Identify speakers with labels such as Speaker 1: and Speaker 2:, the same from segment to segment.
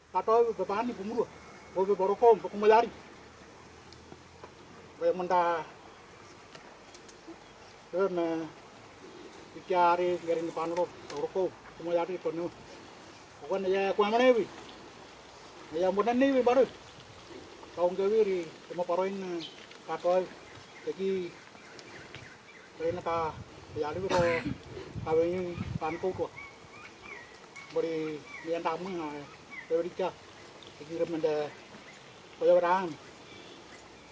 Speaker 1: Kata bapani pumuru. Bobe borokom pokumayari. Be manda na ikyari garin panro boroko kumayari ponu. Bukan ya kuan mana wi. Ya mudan ni wi baru. Kaung gawiri cuma paroin kata jadi kena ka ya lu ro kawin panko ko. Beri nian tamu ha. Beri ka. Jadi menda koyo rang.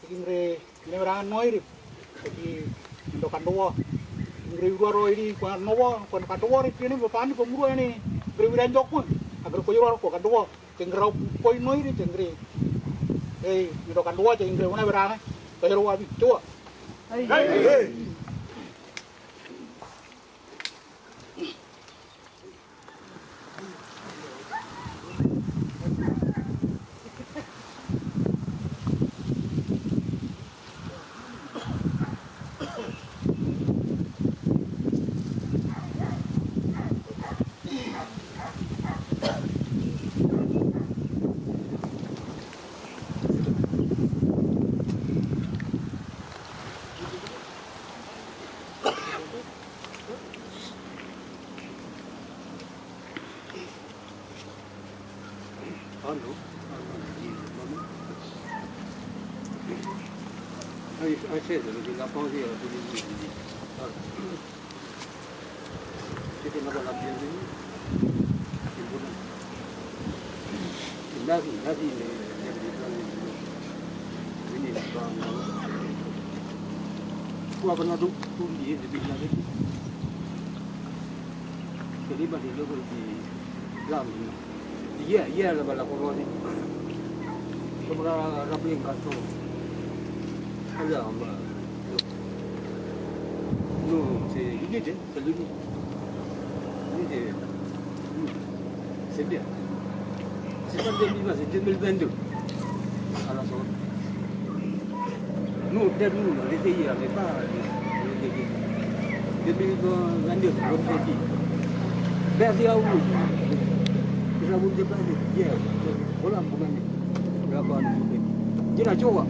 Speaker 1: Jadi rang noi ri. Jadi ndo kandoa. Ngri ro ro ini kuan nowo kuan kandoa ri ini bapani pemuru ini. Ngri wiran jokku. Agar koyo ro ko kandoa. Cengrau koi noi ri cengri. Ndo kandoa cengri mana berang. Koyo ro abi coba. Hey.
Speaker 2: C'était madame la bienvenue. La vie, Quoi qu'on a tout lié depuis la vie. C'est les bâtiments qui l'âme. Hier, là-bas, la colonie. Comme la rappeler un gâteau. Alors, nous, c'est l'unité, c'est l'unité. C'est bien. C'est pas 2020, c'est 2022. À la sortie. Nous, peut-être nous, les pays, on n'est pas les pays. 2022, c'est l'autre pays. Merci à vous. Nous avons déplacé hier. Voilà, pour gagner. Là-bas, nous. Dis la joie.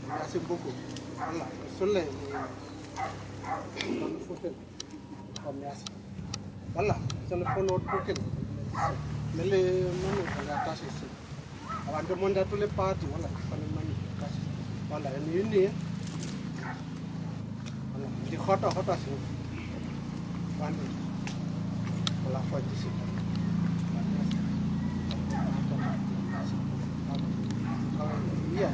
Speaker 2: Merci beaucoup. Voilà, le soleil. Voilà, c'est le fond de Pouken. Mais les menus sont attachés ici. On va demander à tous les partis, voilà, il faut les menus attachés. Voilà, il y a une ligne. Voilà, il y a hot, voilà, faut ici. Yeah.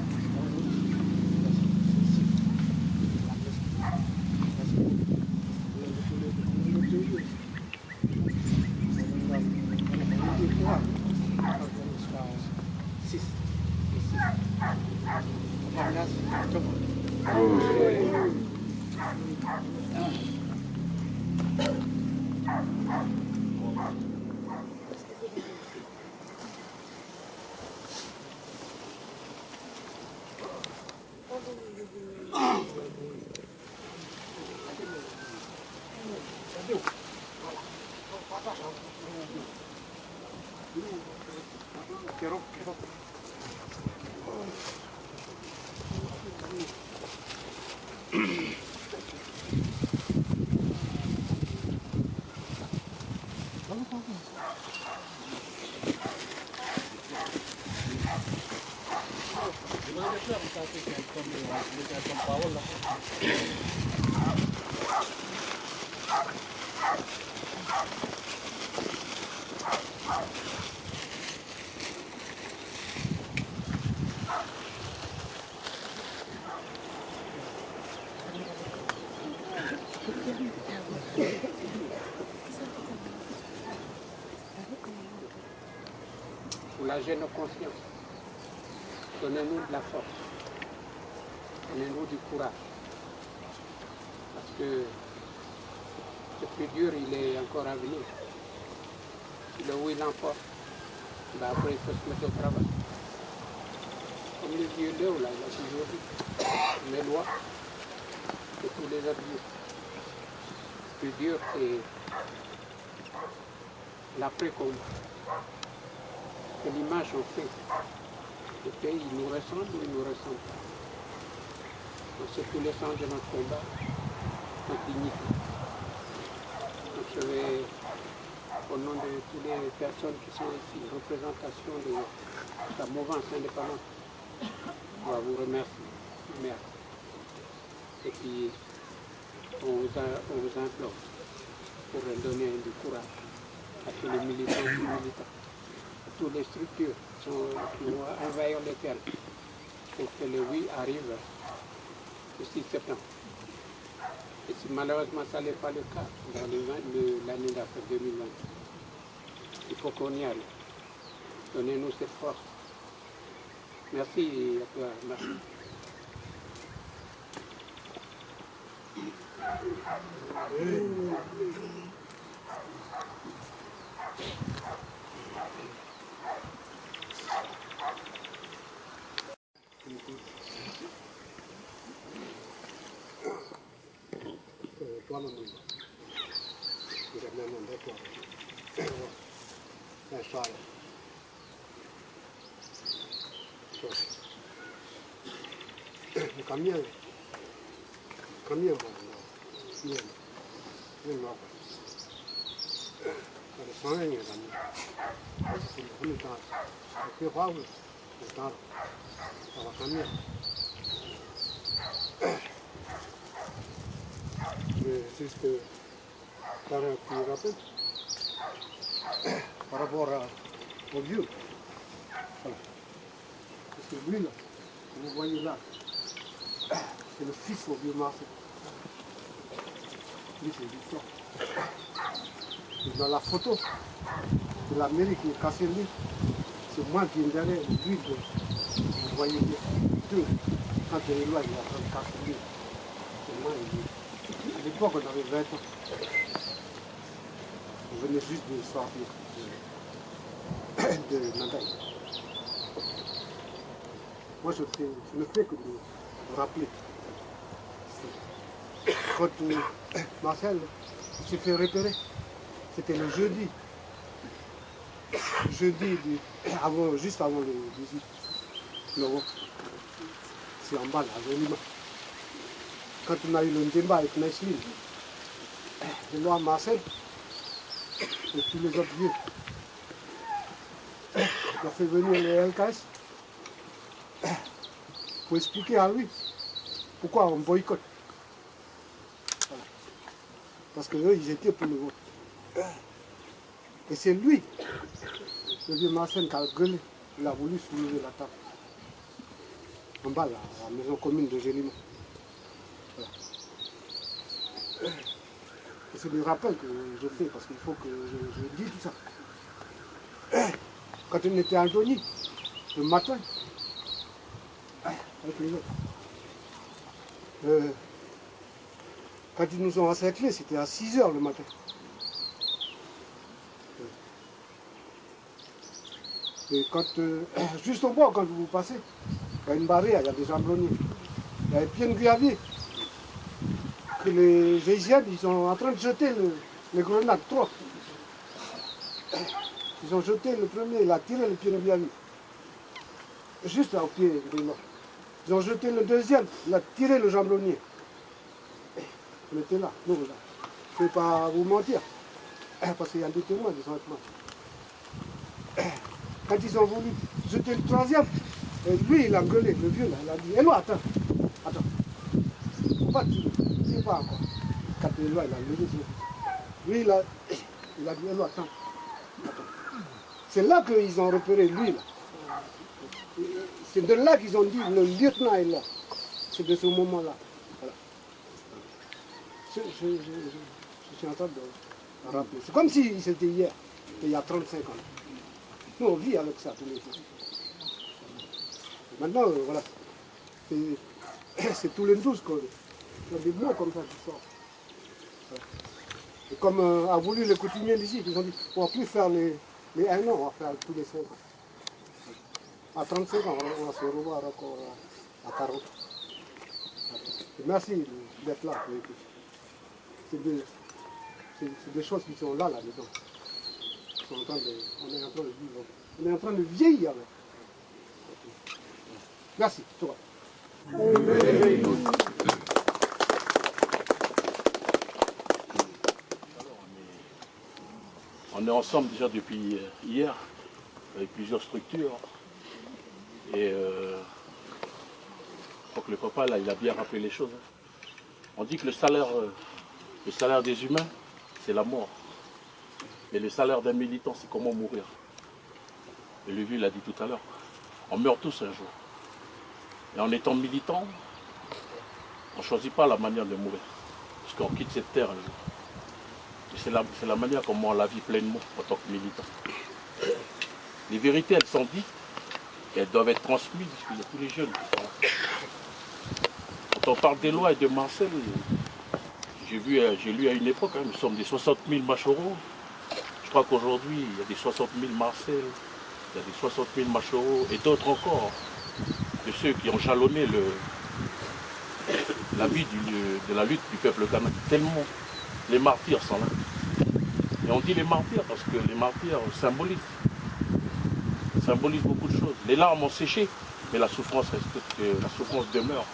Speaker 2: Soulagez nos consciences. Donnez-nous de la force. Donnez-nous du courage. Parce que le plus dur, il est encore à venir. Si le oui l'emporte, ben après il faut se mettre au travail. Comme le vieux Léo, là, il a toujours dit, les lois et tous les abus. plus dur, c'est l'après-combat. C'est l'image en fait. Le pays nous ressemble ou il nous ressemble pas. Donc c'est tout le sens de notre combat, notre dignité. Donc je vais, au nom de toutes les personnes qui sont ici, en représentation de la mouvance indépendante, on va vous remercier. Merci. Et puis on vous implore pour donner du courage à tous les militants et militants, à toutes les structures qui vont envahir le terrain pour que le oui arrive le 6 septembre. Et si malheureusement ça n'est pas le cas dans l'année d'après 2020, il faut qu'on y aille. Donnez-nous cette force. Merci à toi. Merci.
Speaker 3: C'est ce que Karen qui rappelle par rapport au vieux. Voilà. Parce que lui, là, que vous voyez là, c'est le fils au vieux Marcel. Lui, c'est l'histoire. Et dans la photo de la mairie qui est cassée, lui, c'est moi qui est derrière lui. Vous voyez bien, deux. Quand il est là, il est en train de casser lui. C'est moi et lui. À l'époque, on avait 20 ans. On venait juste de sortir de Nandaï. Moi, je ne fais que de rappeler. Quand Marcel s'est fait repérer, c'était le jeudi. Juste avant le 18 novembre. C'est en bas, là, à Zolima. Quand on a eu le débat avec Nestlé, le noir Marcel, et tous les autres vieux, on a fait venir les LKS pour expliquer à lui pourquoi on boycotte. Voilà. Parce qu'eux, ils étaient pour le vote. Et c'est lui, le vieux Marcel, qui a gueulé. Il a voulu soulever la table. En bas, là, à la maison commune de Gélima. Voilà. C'est le rappel que je fais parce qu'il faut que je dise tout ça. Quand on était à Antony, le matin, avec les autres, quand ils nous ont encerclés, c'était à 6 h le matin. Et quand, juste au bord, quand vous passez, il y a une barrière, il y a des jambonniers. Il y a un pied de gravier. Que les GIGN, ils sont en train de jeter les grenades, trop. Ils ont jeté le premier, il a tiré le pied de gravier. Juste au pied de l'autre. Ils ont jeté le deuxième, il a tiré le jambonnier. On était là, nous là. Je ne vais pas vous mentir, parce qu'il y a des témoins des sentiments. Quand ils ont voulu jeter le troisième, lui il a gueulé, le vieux là, il a dit, Éloi, attends, faut pas tirer, tire pas encore. Quand Éloi, il a levé ses mains. Lui il a dit, Éloi, attends. C'est là qu'ils ont repéré lui là. C'est de là qu'ils ont dit, le lieutenant est là. C'est de ce moment-là. Voilà. Je suis en train de rappeler. C'est comme si c'était hier, il y a 35 ans. Nous, on vit avec ça tous les jours. Maintenant, voilà, c'est tous les 12 qu'il y a des mots comme ça qui sortent. Voilà. Et comme a voulu les coutumiers d'ici, ils ont dit, on ne va plus faire les 1 an, on va faire tous les 5 ans. À 35 ans, on va se revoir encore à 40. Et merci d'être là pour écouter. c'est des choses qui sont là-dedans. On est en train de vivre. On est en train de vieillir. Merci. Toi.
Speaker 4: On est ensemble déjà depuis hier, avec plusieurs structures. Et je crois que le papa, là, il a bien rappelé les choses. On dit que le salaire des humains, c'est la mort. Et le salaire d'un militant, c'est comment mourir. Et le vieux l'a dit tout à l'heure. On meurt tous un jour. Et en étant militant, on ne choisit pas la manière de mourir. Parce qu'on quitte cette terre un jour. Et c'est la manière comment on la vit pleinement en tant que militant. Les vérités, elles sont dites. Et elles doivent être transmises, parce qu'il y a tous les jeunes qui sont là. Quand on parle des lois et de Marcel, j'ai lu à une époque, hein, nous sommes des 60 000 Machoros. Je crois qu'aujourd'hui, il y a des 60 000 Marcel, il y a des 60 000 Machoros, et d'autres encore, de ceux qui ont jalonné la vie de la lutte du peuple kanak. Tellement les martyrs sont là. Et on dit les martyrs parce que les martyrs symbolisent beaucoup de choses. Les larmes ont séché, mais la souffrance demeure.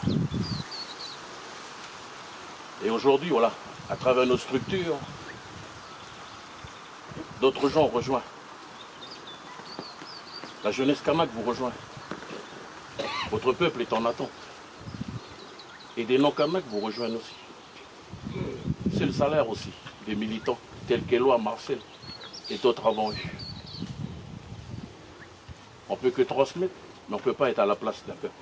Speaker 4: Et aujourd'hui, voilà, à travers nos structures, d'autres gens rejoignent. La jeunesse kanak vous rejoint. Votre peuple est en attente. Et des non-kanaks vous rejoignent aussi. C'est le salaire aussi des militants, tels qu'Éloi, Marcel et d'autres avant eux. On ne peut que transmettre, mais on ne peut pas être à la place d'un peuple.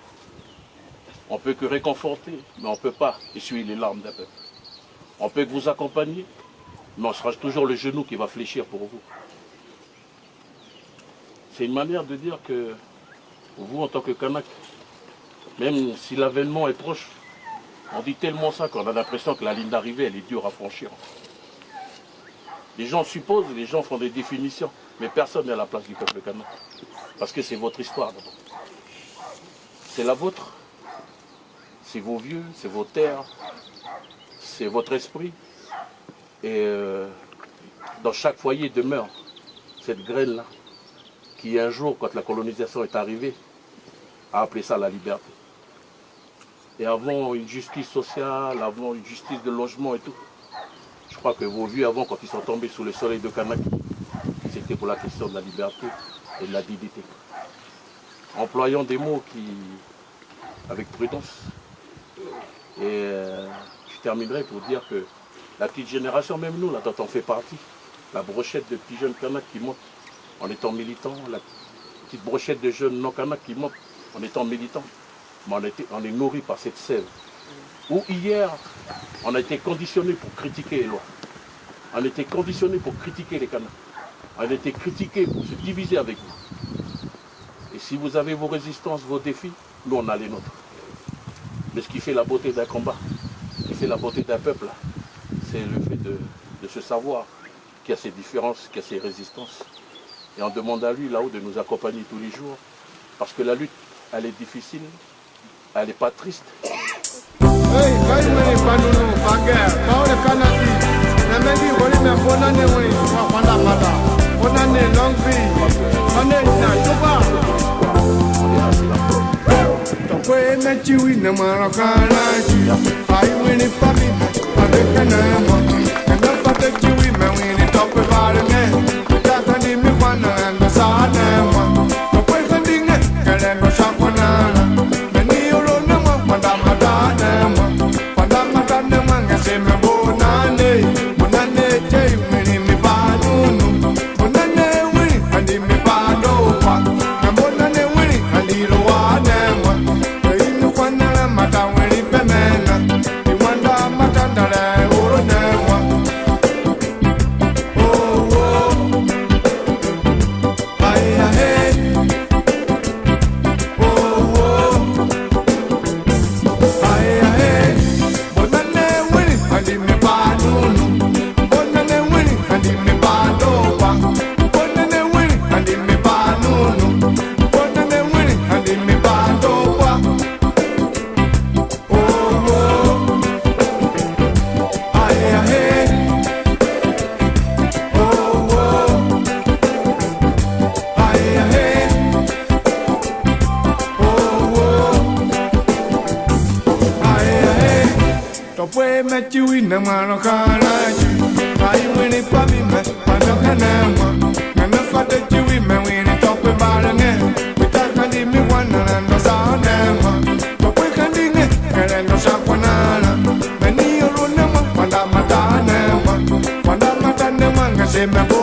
Speaker 4: On ne peut que réconforter, mais on ne peut pas essuyer les larmes d'un peuple. On peut que vous accompagner, mais on sera toujours le genou qui va fléchir pour vous. C'est une manière de dire que vous, en tant que Kanak, même si l'avènement est proche, on dit tellement ça qu'on a l'impression que la ligne d'arrivée, elle est dure à franchir. Les gens supposent, les gens font des définitions, mais personne n'est à la place du peuple kanak. Parce que c'est votre histoire d'abord. C'est la vôtre. C'est vos vieux, c'est vos terres, c'est votre esprit. Et dans chaque foyer demeure cette graine-là, qui un jour, quand la colonisation est arrivée, a appelé ça la liberté. Et avant une justice sociale, avant une justice de logement et tout, je crois que vos vieux avant, quand ils sont tombés sous le soleil de Kanak, c'était pour la question de la liberté et de la dignité. Employant des mots avec prudence. Et je terminerai pour dire que la petite génération, même nous, là, dont on fait partie, la brochette de petits jeunes Kanak qui montent en étant militants, la petite brochette de jeunes non-Kanak qui montent en étant militants, mais on est nourri par cette sève. Où hier, on a été conditionné pour critiquer les lois. On a été conditionné pour critiquer les Kanaks. On a été critiqué pour se diviser avec vous. Et si vous avez vos résistances, vos défis, nous on a les nôtres. Mais ce qui fait la beauté d'un combat, ce qui fait la beauté d'un peuple, c'est le fait de se savoir qu'il y a ses différences, qu'il y a ses résistances. Et on demande à lui là-haut de nous accompagner tous les jours. Parce que la lutte, elle est difficile, elle n'est pas triste.
Speaker 5: Matandale, oro ne Remember